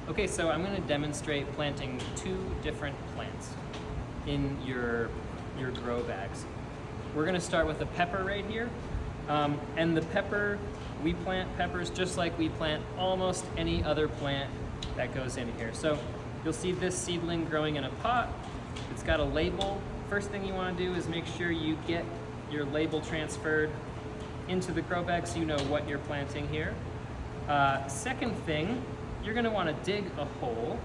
Okay, so I'm going to demonstrate planting two different plants in your grow bags. We're going to start with the pepper right here. And the pepper, we plant peppers just like we plant almost any other plant that goes in here. So you'll see this seedling growing in a pot. It's got a label. First thing you want to do is make sure you get your label transferred into the grow bag so you know what you're planting here. Second thing, you're going to want to dig a hole,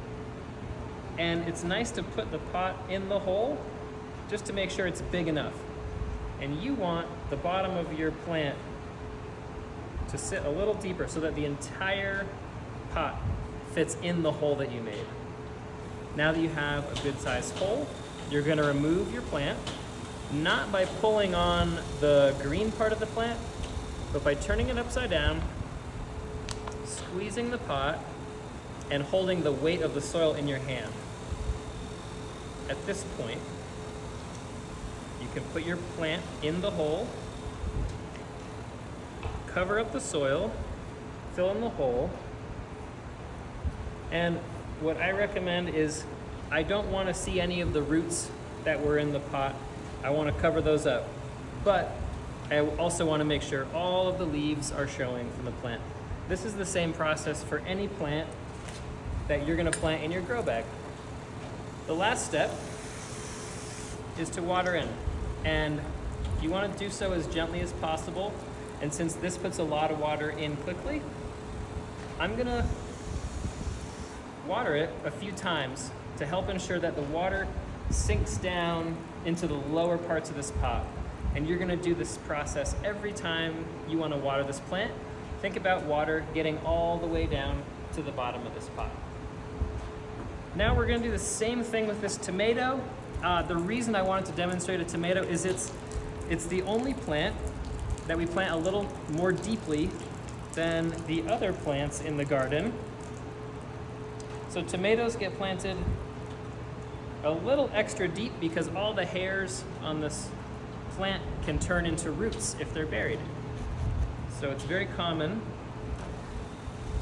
and it's nice to put the pot in the hole just to make sure it's big enough. And you want the bottom of your plant to sit a little deeper so that the entire pot fits in the hole that you made. Now that you have a good sized hole, you're going to remove your plant, not by pulling on the green part of the plant, but by turning it upside down, squeezing the pot, and holding the weight of the soil in your hand. At this point, you can put your plant in the hole, cover up the soil, fill in the hole, and what I recommend is I don't want to see any of the roots that were in the pot. I want to cover those up, but I also want to make sure all of the leaves are showing from the plant. This is the same process for any plant that you're going to plant in your grow bag. The last step is to water in, and you want to do so as gently as possible. And since this puts a lot of water in quickly, I'm going to water it a few times to help ensure that the water sinks down into the lower parts of this pot. And you're going to do this process every time you want to water this plant. Think about water getting all the way down to the bottom of this pot. Now we're going to do the same thing with this tomato. The reason I wanted to demonstrate a tomato is it's the only plant that we plant a little more deeply than the other plants in the garden. So tomatoes get planted a little extra deep because all the hairs on this plant can turn into roots if they're buried. So it's very common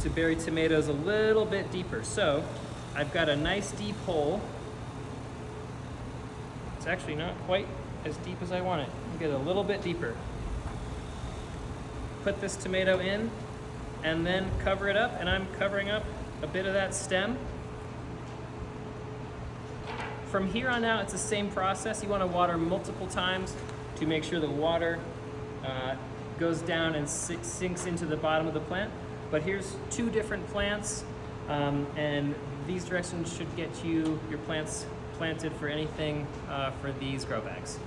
to bury tomatoes a little bit deeper. So I've got a nice deep hole. It's actually not quite as deep as I want it. I'll get a little bit deeper. Put this tomato in and then cover it up, and I'm covering up a bit of that stem. From here on out, it's the same process. You want to water multiple times to make sure the water goes down and sinks into the bottom of the plant. But here's two different plants, and these directions should get you your plants planted for anything for these grow bags.